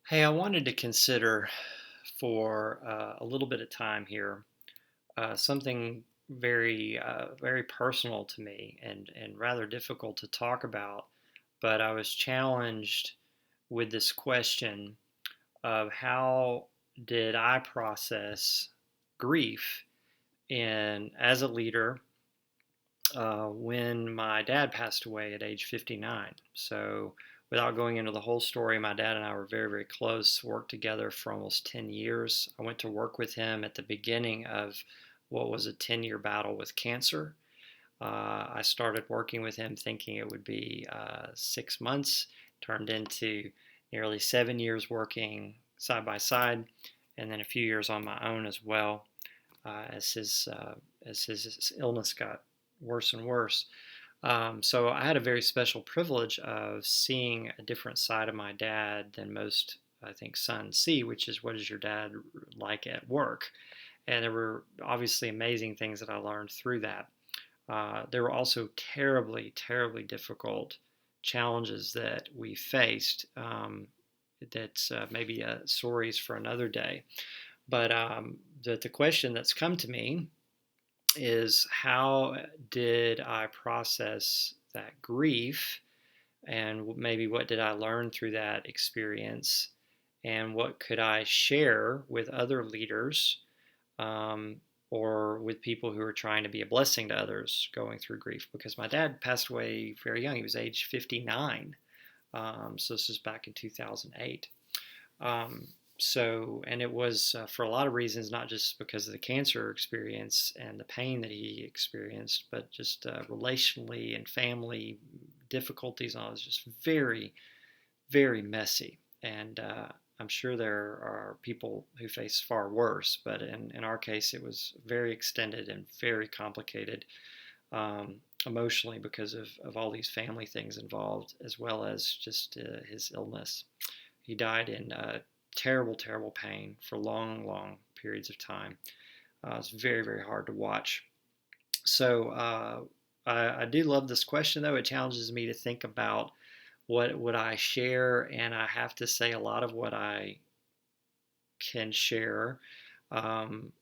Hey, I wanted to consider for a little bit of time here something very personal to me and rather difficult to talk about. But I was challenged with this question of how did I process grief in as a leader when my dad passed away at age 59. So, without going into the whole story, my dad and I were very close, worked together for almost 10 years. I went to work with him at the beginning of what was a 10-year battle with cancer. I started working with him thinking it would be 6 months, turned into nearly 7 years working side by side, and then a few years on my own as well as his illness got worse and worse. So I had a very special privilege of seeing a different side of my dad than most, I think, sons see, which is what is your dad like at work? And there were obviously amazing things that I learned through that. There were also terribly difficult challenges that we faced. That's maybe stories for another day. But the question that's come to me is how did I process that grief, and maybe what did I learn through that experience, and what could I share with other leaders, um, or with people who are trying to be a blessing to others going through grief? Because my dad passed away very young. He was age 59. So this is back in 2008. Um, and it was for a lot of reasons, not just because of the cancer experience and the pain that he experienced, but just relationally and family difficulties. And all. It was just very messy. And I'm sure there are people who face far worse, but in our case, it was very extended and very complicated emotionally because of all these family things involved, as well as just his illness. He died in terrible pain for long periods of time. It's very hard to watch. So I do love this question, though. It challenges me to think about what would I share, and I have to say a lot of what I can share. Um,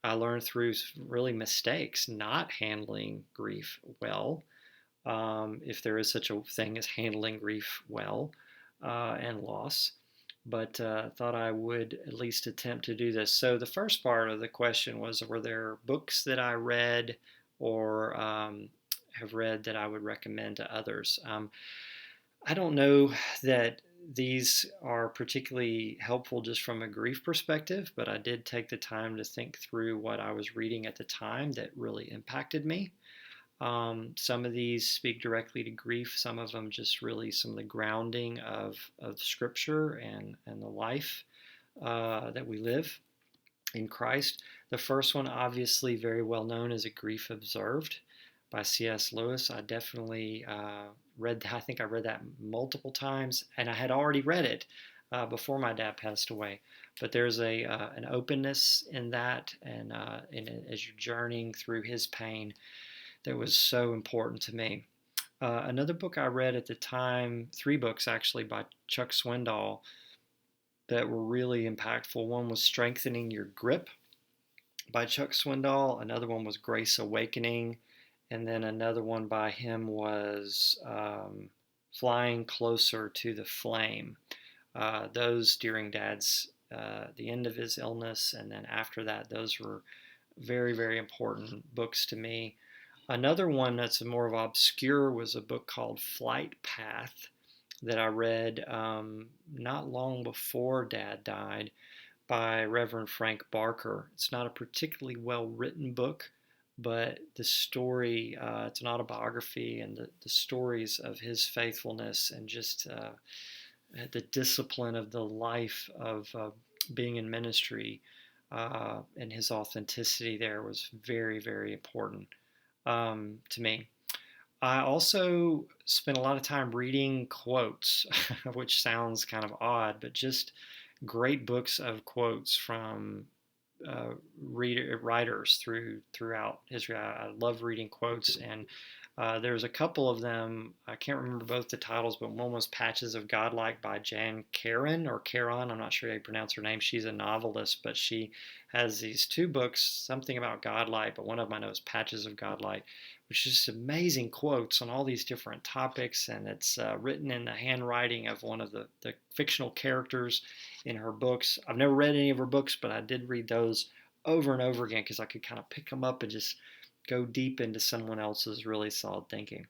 I learned through really mistakes, not handling grief well, if there is such a thing as handling grief well and loss. But thought I would at least attempt to do this. So the first part of the question was, were there books that I read or have read that I would recommend to others? I don't know that these are particularly helpful just from a grief perspective, but I did take the time to think through what I was reading at the time that really impacted me. Some of these speak directly to grief, some of them just really some of the grounding of Scripture and the life that we live in Christ. The first one, obviously, very well known as A Grief Observed by C.S. Lewis. I definitely read that. I think I read that multiple times, and I had already read it before my dad passed away. But there's an openness in that, and as you're journeying through his pain, that was so important to me. Another book I read at the time, three books actually by Chuck Swindoll that were really impactful. One was Strengthening Your Grip by Chuck Swindoll. Another one was Grace Awakening. And then another one by him was Flying Closer to the Flame. Those during Dad's, the end of his illness, and then after that, those were very important books to me. Another one that's more of obscure was a book called Flight Path that I read not long before Dad died by Reverend Frank Barker. It's not a particularly well written book, but the story, it's an autobiography, and the stories of his faithfulness and just the discipline of the life of being in ministry and his authenticity there was very important to me. I also spent a lot of time reading quotes, which sounds kind of odd, but just great books of quotes from writers throughout history. I love reading quotes, and there's a couple of them. I can't remember both the titles, but one was Patches of Godlike by Jan Karon or Caron. I'm not sure how you pronounce her name. She's a novelist, but she has these two books, something about Godlike, but one of them I know is Patches of Godlike, which is just amazing quotes on all these different topics, and it's written in the handwriting of one of the fictional characters in her books. I've never read any of her books, but I did read those over and over again because I could kind of pick them up and just go deep into someone else's really solid thinking.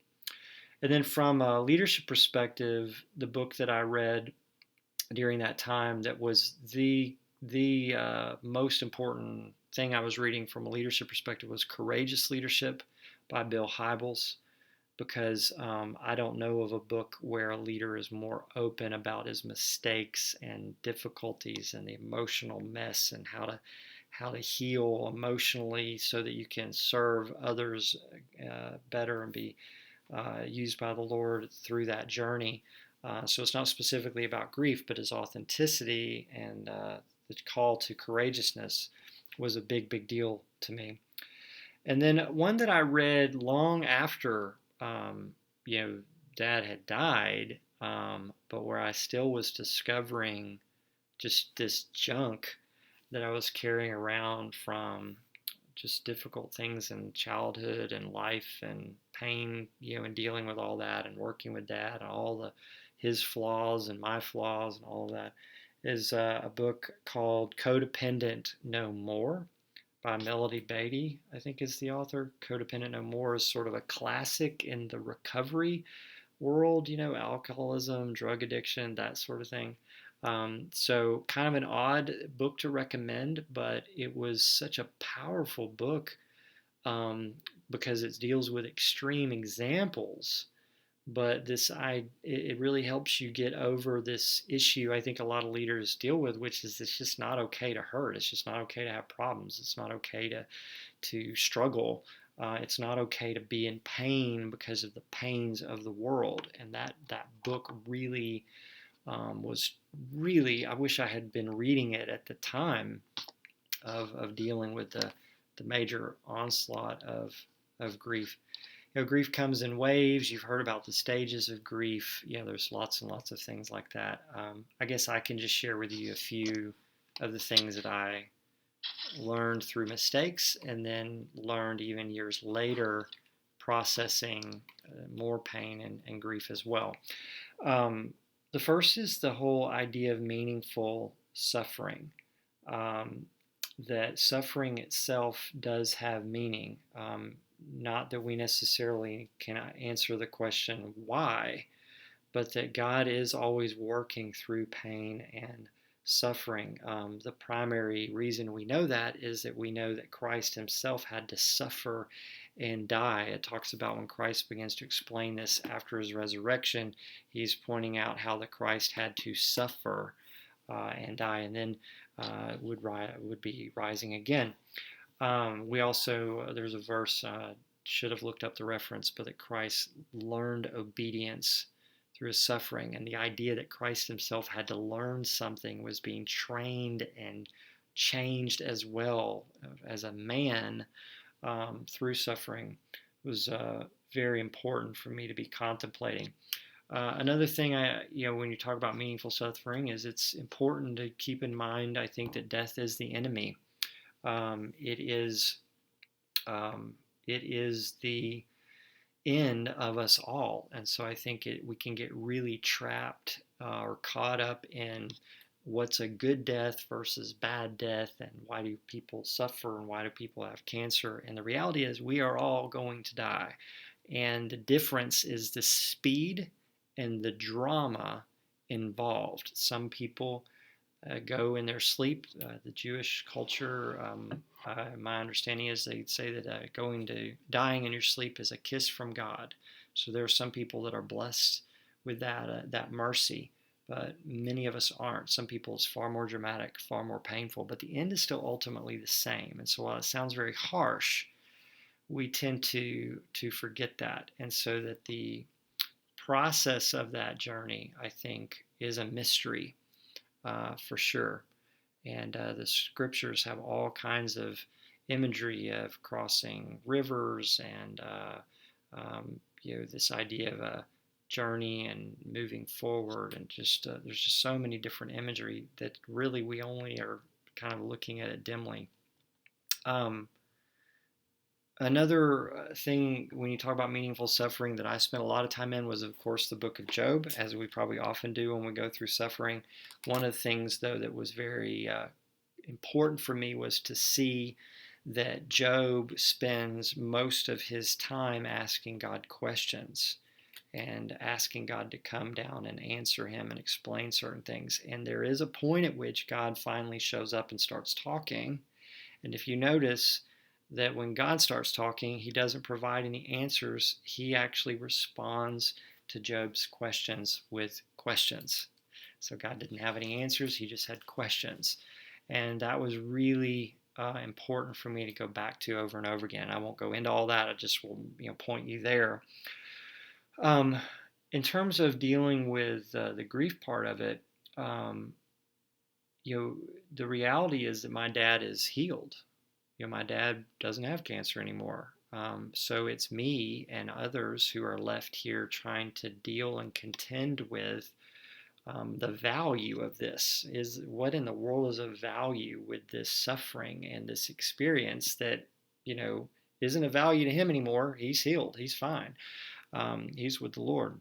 And then from a leadership perspective, the book that I read during that time that was the most important thing I was reading from a leadership perspective was Courageous Leadership by Bill Hybels, because I don't know of a book where a leader is more open about his mistakes and difficulties and the emotional mess and how to heal emotionally so that you can serve others better and be used by the Lord through that journey. So it's not specifically about grief, but his authenticity and the call to courageousness was a big deal to me. And then one that I read long after, you know, Dad had died, but where I still was discovering just this junk that I was carrying around from just difficult things in childhood and life and pain, and dealing with all that and working with Dad and all his flaws and my flaws and all of that, is a book called Codependent No More by Melody Beatty, I think is the author. Codependent No More is sort of a classic in the recovery world, alcoholism, drug addiction, that sort of thing. So kind of an odd book to recommend, but it was such a powerful book um, because it deals with extreme examples. But it really helps you get over this issue I think a lot of leaders deal with, which is it's just not okay to hurt. It's just not okay to have problems. It's not okay to struggle. It's not okay to be in pain because of the pains of the world. And that book really was really, I wish I had been reading it at the time of dealing with the major onslaught of grief. Grief comes in waves. You've heard about the stages of grief. There's lots and lots of things like that. I guess I can just share with you a few of the things that I learned through mistakes and then learned even years later processing more pain and grief as well. The first is the whole idea of meaningful suffering. That suffering itself does have meaning. Not that we necessarily can answer the question why, but that God is always working through pain and suffering. The primary reason we know that is that we know that Christ himself had to suffer and die. It talks about when Christ begins to explain this after his resurrection, he's pointing out how the Christ had to suffer and die, and then would be rising again. We also, there's a verse, should have looked up the reference, but that Christ learned obedience through his suffering. And the idea that Christ himself had to learn something, was being trained and changed as well as a man through suffering, was very important for me to be contemplating. Another thing, when you talk about meaningful suffering, is it's important to keep in mind, I think, that death is the enemy. It is the end of us all. And so I think we can get really trapped or caught up in what's a good death versus bad death, and why do people suffer and why do people have cancer. And the reality is we are all going to die. And the difference is the speed and the drama involved. Some people go in their sleep. The Jewish culture, my understanding is they say that dying in your sleep is a kiss from God. So there are some people that are blessed with that mercy, but many of us aren't. Some people it's far more dramatic, far more painful, but the end is still ultimately the same. And so while it sounds very harsh, we tend to forget that. And so that the process of that journey, I think, is a mystery for sure. And the scriptures have all kinds of imagery of crossing rivers and this idea of a journey and moving forward, and just there's just so many different imagery that really we only are kind of looking at it dimly. Um, Another thing when you talk about meaningful suffering that I spent a lot of time in was, of course, the book of Job, as we probably often do when we go through suffering. One of the things, though, that was very important for me was to see that Job spends most of his time asking God questions and asking God to come down and answer him and explain certain things. And there is a point at which God finally shows up and starts talking. And if you notice that when God starts talking, he doesn't provide any answers, he actually responds to Job's questions with questions. So God didn't have any answers, he just had questions. And that was really important for me to go back to over and over again. I won't go into all that, I just will point you there. Um, in terms of dealing with the grief part of it, um, the reality is that my dad is healed. My dad doesn't have cancer anymore. So it's me and others who are left here trying to deal and contend with the value of this. Is what in the world is of value with this suffering and this experience that, you know, isn't of value to him anymore? He's healed. He's fine. He's with the Lord.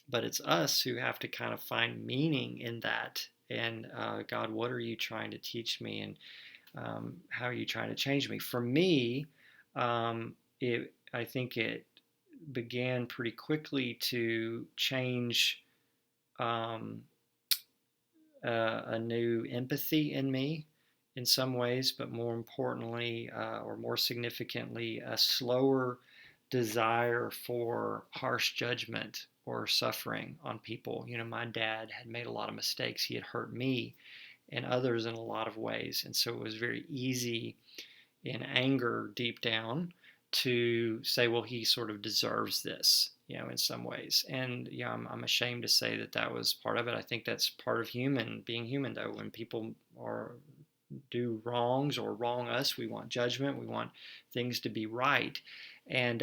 But it's us who have to kind of find meaning in that. And God, what are you trying to teach me? And how are you trying to change me? For me, I think it began pretty quickly to change um, a new empathy in me in some ways, but more importantly, or more significantly, a slower desire for harsh judgment or suffering on people. My dad had made a lot of mistakes. He had hurt me and others in a lot of ways. And so it was very easy in anger deep down to say, well, he sort of deserves this, in some ways. And I'm ashamed to say that that was part of it. I think that's part of being human, though. When people do wrongs or wrong us, we want judgment, we want things to be right. And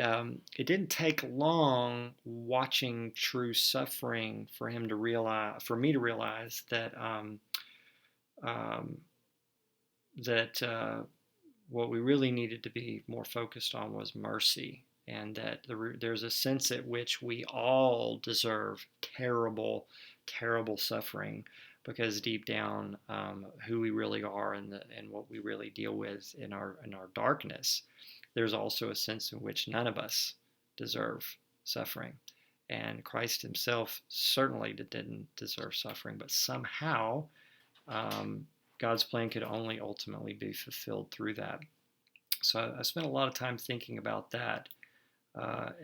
it didn't take long watching true suffering for me to realize that um, that what we really needed to be more focused on was mercy, and that there's a sense at which we all deserve terrible, terrible suffering, because deep down, who we really are and what we really deal with in our darkness, there's also a sense in which none of us deserve suffering. And Christ himself certainly didn't deserve suffering, but somehow um, God's plan could only ultimately be fulfilled through that. So I spent a lot of time thinking about that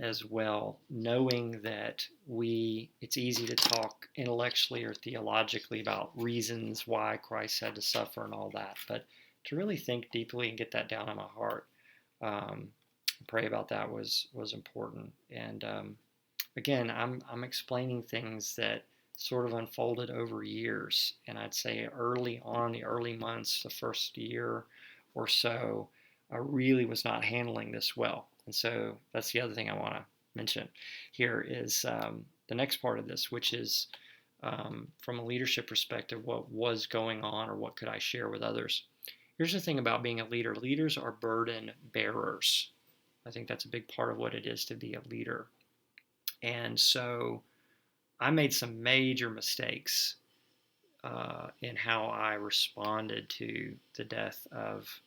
as well, knowing that it's easy to talk intellectually or theologically about reasons why Christ had to suffer and all that, but to really think deeply and get that down in my heart, pray about that was important. And again, I'm explaining things that sort of unfolded over years. And I'd say early on, the early months, the first year or so, I really was not handling this well. And so that's the other thing I want to mention here is the next part of this, which is from a leadership perspective, what was going on or what could I share with others. Here's the thing about being a leader. Leaders are burden bearers. I think that's a big part of what it is to be a leader. And so I made some major mistakes in how I responded to the death of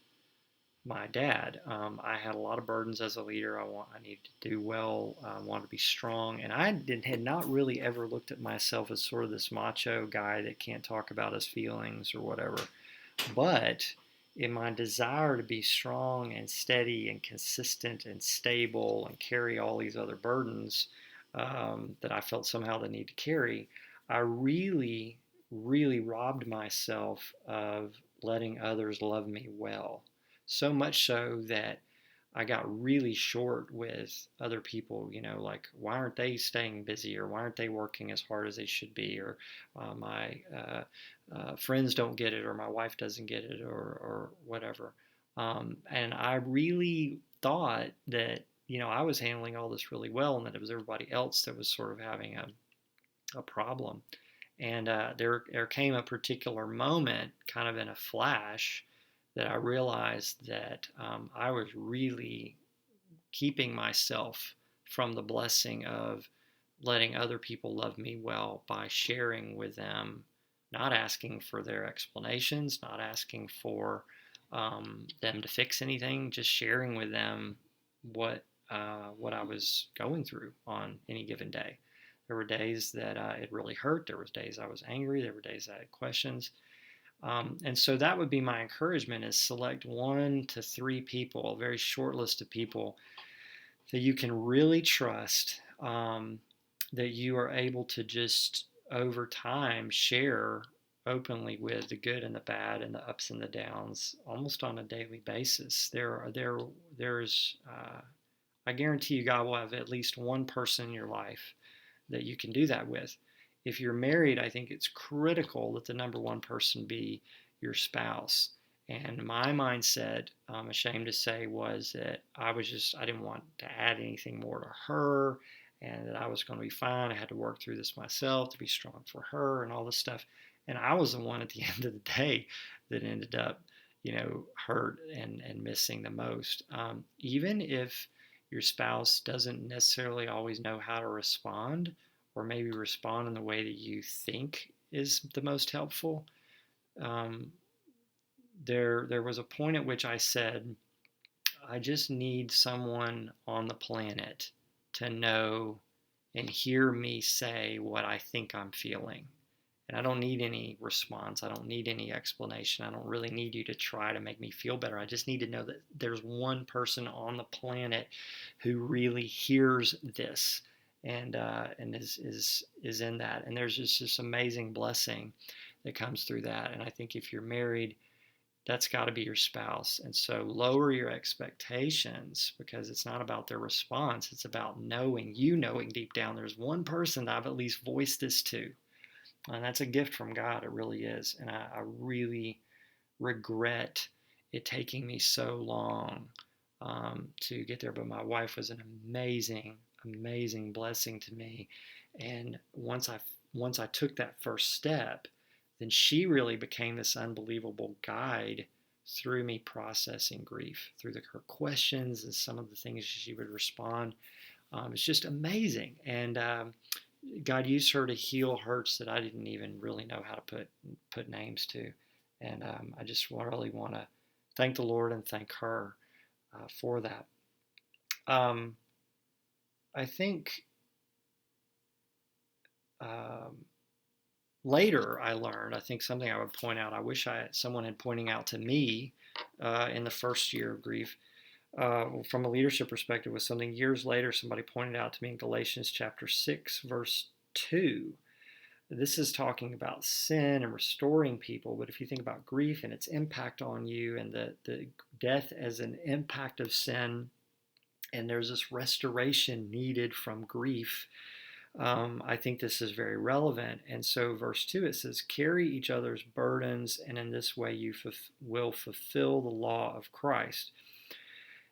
my dad. I had a lot of burdens as a leader. I needed to do well. I wanted to be strong, and I had not really ever looked at myself as sort of this macho guy that can't talk about his feelings or whatever. But in my desire to be strong and steady and consistent and stable and carry all these other burdens that I felt somehow the need to carry, I really, really robbed myself of letting others love me well. So much so that I got really short with other people, like, why aren't they staying busy, or why aren't they working as hard as they should be, or my friends don't get it, or my wife doesn't get it, or whatever. And I really thought that, I was handling all this really well, and that it was everybody else that was sort of having a problem. And there came a particular moment, kind of in a flash, that I realized that I was really keeping myself from the blessing of letting other people love me well by sharing with them, not asking for their explanations, not asking for them to fix anything, just sharing with them what I was going through on any given day. There were days that it really hurt. There was days I was angry. There were days I had questions. And so that would be my encouragement: is select 1 to 3 people, a very short list of people that you can really trust, that you are able to just over time share openly with, the good and the bad and the ups and the downs, almost on a daily basis. There's I guarantee you, God will have at least one person in your life that you can do that with. If you're married, I think it's critical that the number one person be your spouse. And my mindset, I'm ashamed to say, was that I didn't want to add anything more to her, and that I was going to be fine. I had to work through this myself to be strong for her and all this stuff. And I was the one at the end of the day that ended up, hurt and missing the most. Even if your spouse doesn't necessarily always know how to respond, or maybe respond in the way that you think is the most helpful. Um, there was a point at which I said, I just need someone on the planet to know and hear me say what I think I'm feeling. And I don't need any response. I don't need any explanation. I don't really need you to try to make me feel better. I just need to know that there's one person on the planet who really hears this, and is in that. And there's just this amazing blessing that comes through that. And I think if you're married, that's got to be your spouse. And so lower your expectations, because it's not about their response. It's about knowing deep down there's one person that I've at least voiced this to. And that's a gift from God. It really is. And I really regret it taking me so long to get there. But my wife was an amazing, amazing blessing to me. And once I took that first step, then she really became this unbelievable guide through me processing grief, through her questions and some of the things she would respond. It's just amazing. And God used her to heal hurts that I didn't even really know how to put names to. And I just really want to thank the Lord and thank her for that. I think later I learned, I think something I would point out, I wish someone had pointing out to me in the first year of grief, from a leadership perspective, was something years later somebody pointed out to me in Galatians chapter 6, verse 2. This is talking about sin and restoring people, but if you think about grief and its impact on you, and the death as an impact of sin, and there's this restoration needed from grief, I think this is very relevant. And so verse 2, it says, carry each other's burdens, and in this way you will fulfill the law of Christ.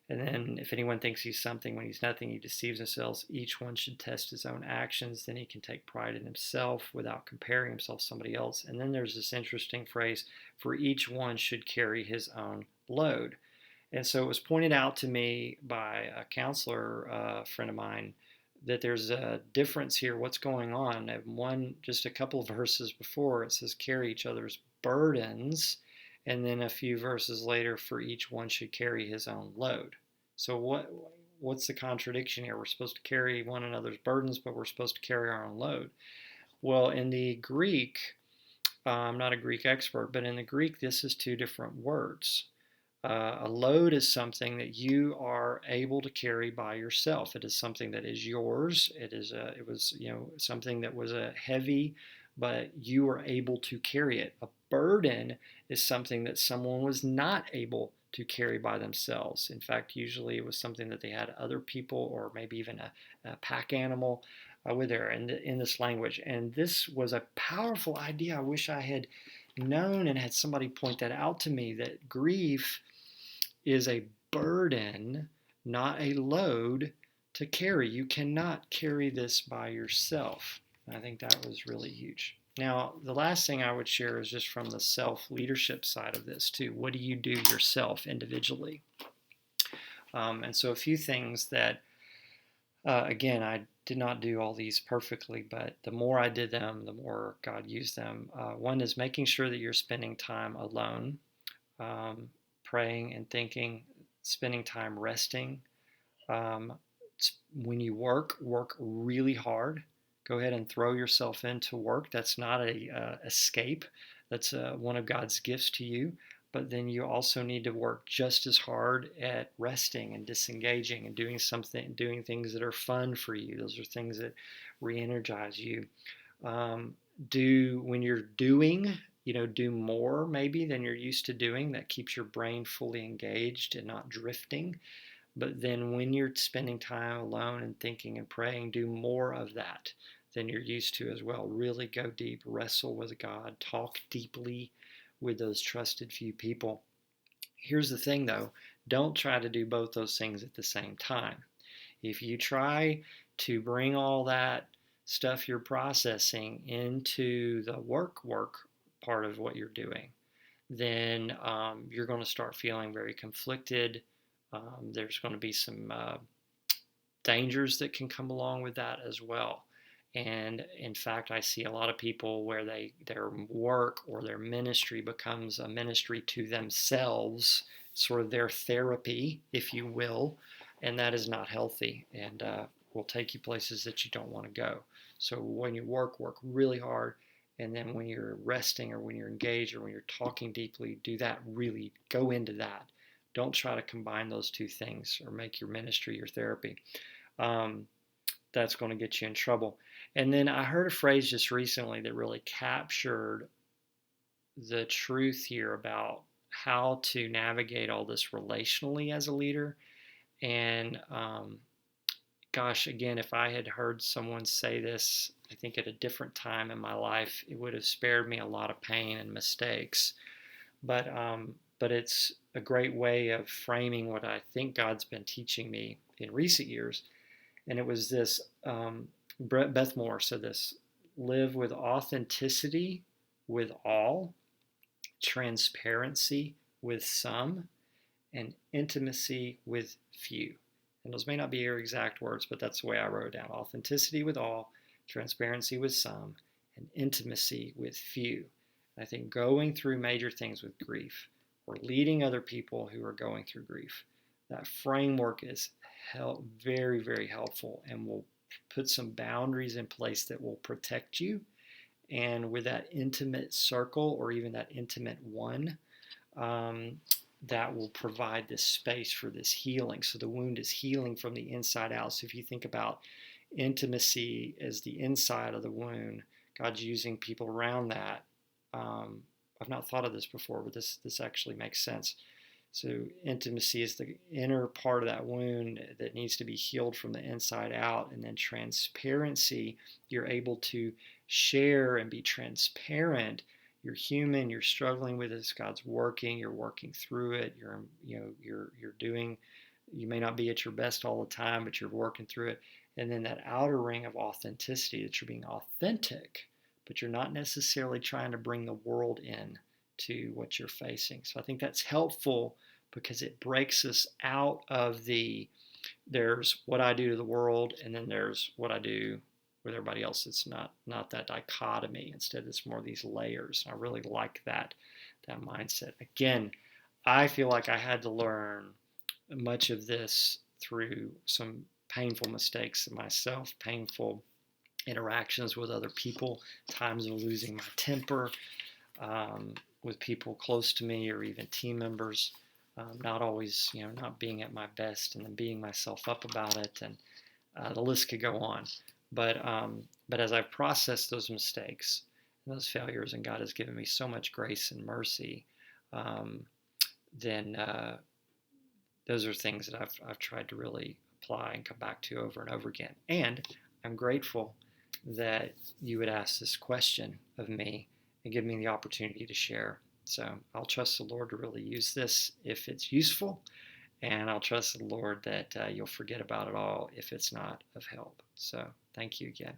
And then, if anyone thinks he's something when he's nothing, he deceives himself. Each one should test his own actions. Then he can take pride in himself without comparing himself to somebody else. And then there's this interesting phrase, for each one should carry his own load. And so it was pointed out to me by a counselor, friend of mine, that there's a difference here. What's going on? Just a couple of verses before, it says carry each other's burdens. And then a few verses later, for each one should carry his own load. So what's the contradiction here? We're supposed to carry one another's burdens, but we're supposed to carry our own load. Well, in the Greek, I'm not a Greek expert, but in the Greek, this is 2 different words. A load is something that you are able to carry by yourself. It is something that is yours. It was something that was heavy, but you were able to carry it. A burden is something that someone was not able to carry by themselves. In fact, usually it was something that they had other people, or maybe even a pack animal with her in this language. And this was a powerful idea. I wish I had known and had somebody point that out to me, that grief is a burden, not a load to carry. You cannot carry this by yourself. And I think that was really huge. Now, the last thing I would share is just from the self-leadership side of this too. What do you do yourself individually? And so a few things that, again, I did not do all these perfectly, but the more I did them, the more God used them. One is making sure that you're spending time alone, praying and thinking, spending time resting. Um, when you work really hard. Go ahead and throw yourself into work. That's not a escape. That's one of God's gifts to you. But then you also need to work just as hard at resting and disengaging and doing things that are fun for you. Those are things that re-energize you. When you're doing, do more maybe than you're used to doing. That keeps your brain fully engaged and not drifting. But then when you're spending time alone and thinking and praying, do more of that than you're used to as well. Really go deep, wrestle with God, talk deeply with those trusted few people. Here's the thing though, don't try to do both those things at the same time. If you try to bring all that stuff you're processing into the work part of what you're doing, then you're going to start feeling very conflicted. There's going to be some dangers that can come along with that as well. And in fact, I see a lot of people where their work or their ministry becomes a ministry to themselves, sort of their therapy, if you will, and that is not healthy and will take you places that you don't want to go. So when you work really hard, and then when you're resting or when you're engaged or when you're talking deeply, do that, really go into that. Don't try to combine those two things or make your ministry your therapy. That's going to get you in trouble. And then I heard a phrase just recently that really captured the truth here about how to navigate all this relationally as a leader. And gosh, again, if I had heard someone say this, I think at a different time in my life, it would have spared me a lot of pain and mistakes. But it's a great way of framing what I think God's been teaching me in recent years. And it was this, Beth Moore said this: live with authenticity with all, transparency with some, and intimacy with few. And those may not be your exact words, but that's the way I wrote it down. Authenticity with all, transparency with some, and intimacy with few. And I think going through major things with grief or leading other people who are going through grief, that framework is very, very helpful and will put some boundaries in place that will protect you. And with that intimate circle or even that intimate one, that will provide this space for this healing. So the wound is healing from the inside out. So if you think about intimacy as the inside of the wound, God's using people around that. I've not thought of this before, but this actually makes sense. So intimacy is the inner part of that wound that needs to be healed from the inside out. And then transparency, you're able to share and be transparent. You're human, you're struggling with this, God's working, you're working through it, you're doing, you may not be at your best all the time, but you're working through it. And then that outer ring of authenticity, that you're being authentic, but you're not necessarily trying to bring the world in to what you're facing. So I think that's helpful because it breaks us out of there's what I do to the world and then there's what I do with everybody else. It's not that dichotomy. Instead, it's more these layers. I really like that mindset. Again, I feel like I had to learn much of this through some painful mistakes myself, painful interactions with other people, times of losing my temper, with people close to me or even team members, not always, not being at my best and then beating myself up about it. And the list could go on. But as I've processed those mistakes and those failures, and God has given me so much grace and mercy, then those are things that I've tried to really apply and come back to over and over again. And I'm grateful that you would ask this question of me and give me the opportunity to share. So I'll trust the Lord to really use this if it's useful, and I'll trust the Lord that you'll forget about it all if it's not of help. So thank you again.